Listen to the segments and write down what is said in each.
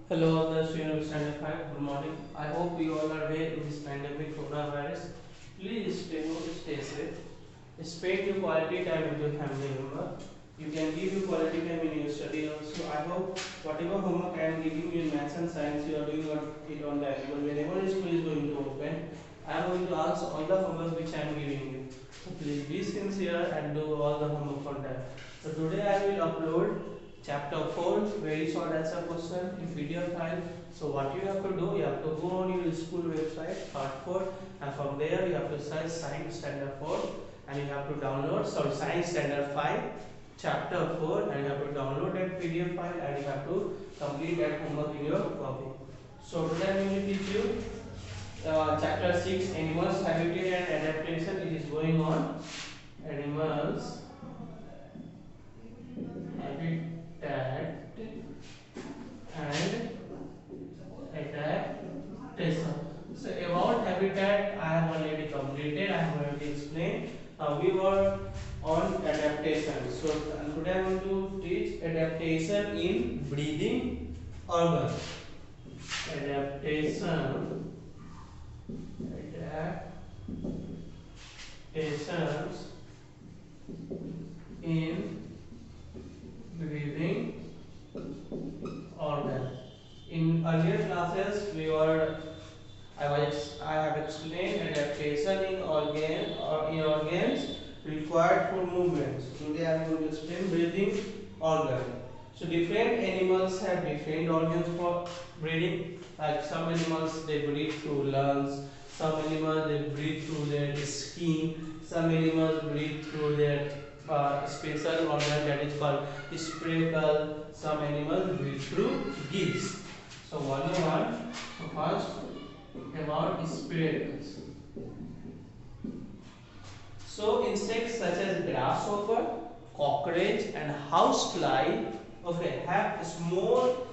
Hello, all the students of Standard 5. Good morning. I hope you all are well in this pandemic coronavirus. Please stay safe. Spend your quality time with your family member. You can give your quality time in your study also. I hope whatever homework I am giving you in maths and science, you are doing it on time. But whenever school is going to open, I am going to ask all the homework which I am giving you. So please be sincere and do all the homework on time. So today I will upload chapter 4 very short answer question in PDF file. So what you have to do, you have to go on your school website part 4, and from there you have to search science standard 4, and you have to download science standard 5 chapter 4, and you have to download that PDF file, and you have to complete that homework in your copy. So today I will teach you chapter 6, animals habitat and adaptation. It is going on. Animals habitat and adaptation. So about habitat, I have already completed. I have already explained. We were on adaptation. So today I am going to teach adaptation in breathing organ. Adaptation. Adaptations in breathing organ. In earlier classes, I have explained adaptation in organs required for movement. Today I am going to explain breathing organ. So different animals have different organs for breathing. Like some animals they breathe through lungs, some animals they breathe through their skin, some animals breathe through their special organ that is called spiracle. Some animals breathe through gills. So 101. So first about spiracles. So insects such as grasshopper, cockroach, and housefly, okay, have small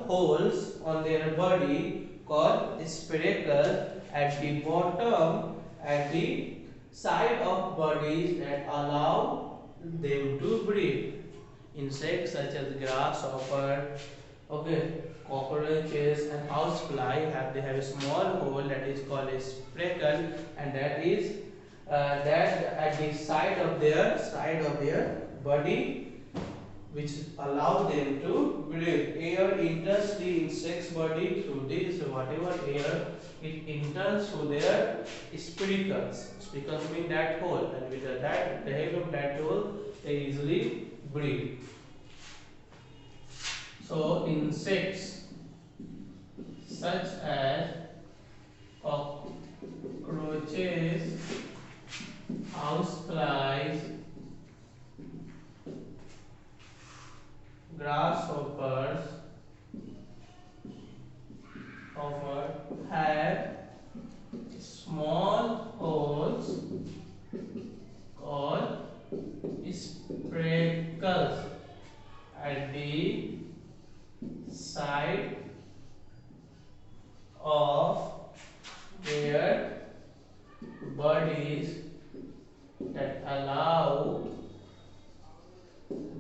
holes on their body called spiracle at the bottom, at the side of bodies that allow them to breathe. Insects such as grasshopper, okay, cockroaches and housefly have a small hole that is called a spiracle, and that is that at the side of their body, which allow them to breathe. Air enters the insect's body through this, whatever air it enters through their spiracles. Spiracles mean that hole, and with the help of that hole they easily breathe. So insects such as cockroaches, houseflies, grasshoppers have small holes called spiracles at the side of their bodies that allow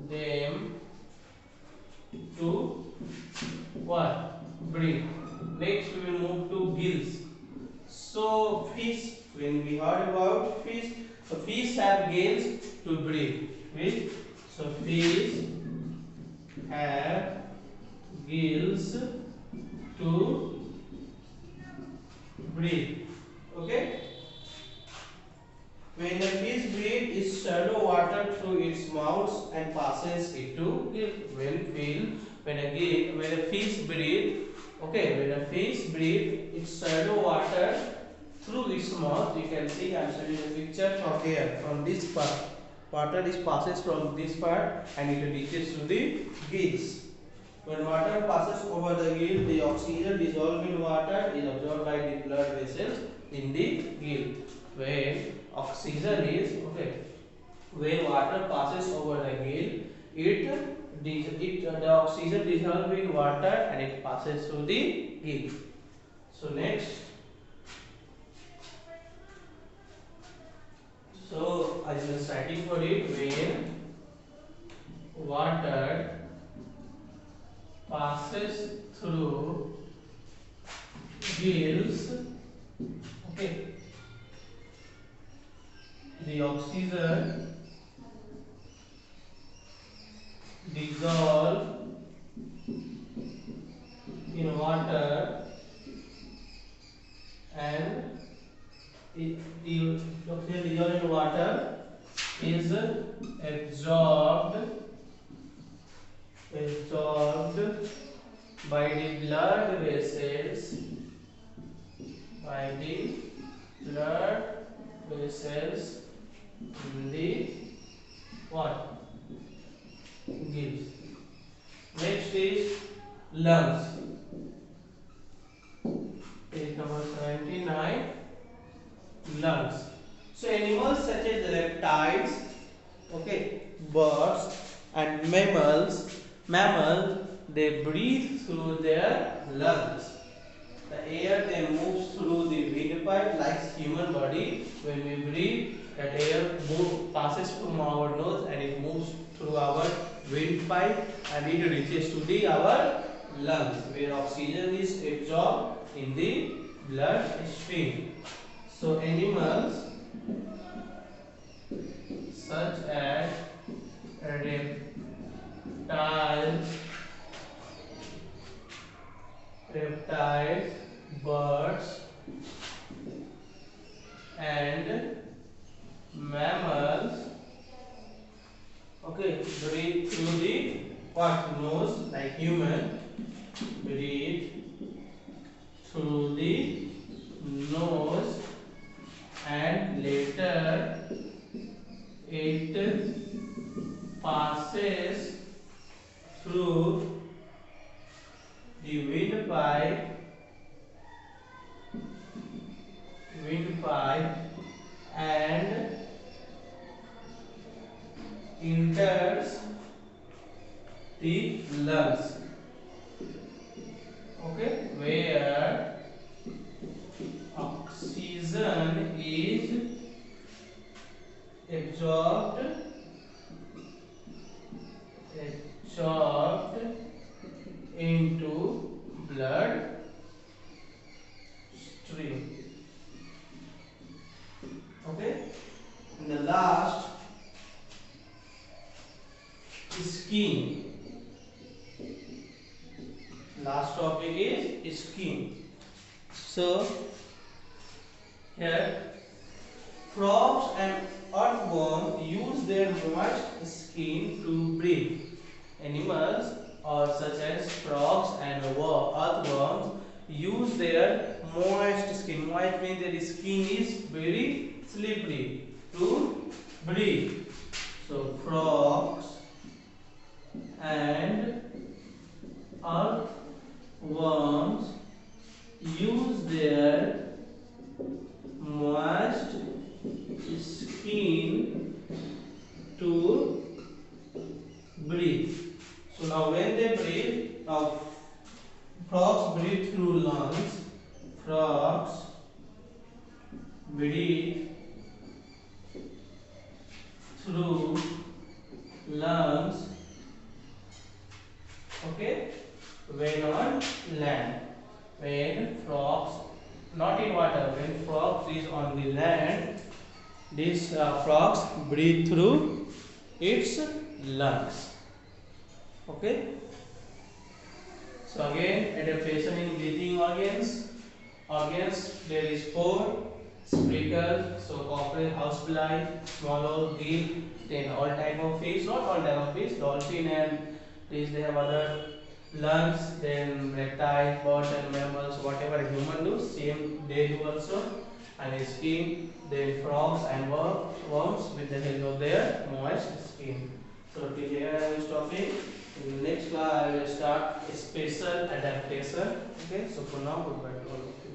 them to what? Breathe. Next we will move to gills. So fish, when we heard about fish, so fish have gills to breathe. Fish, so fish have gills to breathe. Okay. When the fish breathes, it swallows water through its mouth and passes it to gill. When a fish breathes, okay, when a fish breathes, it swallows water through its mouth. You can see I am showing a picture from here, from this part. Water is passes from this part and it reaches to the gills. When water passes over the gill, the oxygen dissolved in water is absorbed by the blood vessels in the gill. When oxygen is when water passes over the gill, the oxygen dissolves in water and it passes through the gill. So next, so I am writing for it. When water passes through gills. Okay, the oxygen dissolve in water and the oxygen dissolved in water is absorbed by the blood vessels blood vessels in the what? Gills. Next is lungs. Page number 79. Lungs. So animals such as reptiles, okay, birds and mammal, they breathe through their lungs. The air then moves through the windpipe like human body. When we breathe, that air passes from our nose and it moves through our windpipe and it reaches to our lungs, where oxygen is absorbed in the blood stream. So animals such as reptiles, birds and mammals, okay, breathe through the what? Nose, like human, breathe through the nose and later it passes through the windpipe and enters the lungs, okay, where oxygen is absorbed into blood stream. Okay, and the last skin. Last topic is skin. So here frogs and earthworms use their moist skin to breathe. Animals or such as frogs and earthworms use their moist skin. Moist means their skin is very slippery to breathe. So frogs and earthworms use their moist skin to breathe. So now when they breathe, now frogs breathe through lungs. Frogs breathe through lungs. Okay, when on land, when frogs, not in water, when frogs is on the land, these frogs breathe through its lungs. Okay. So again, adaptation in breathing organs. There is 4: speckled, so cockerel, housefly, swallow, gill, then all type of fish, not all type of fish, dolphin and fish, they have other lungs, then reptiles, birds and mammals, whatever human do, same they do also, and skin, then frogs and worms with the help of their moist skin. So till here I am stopping. In the next class I will start special adaptation. Okay, so for now, goodbye to all of you.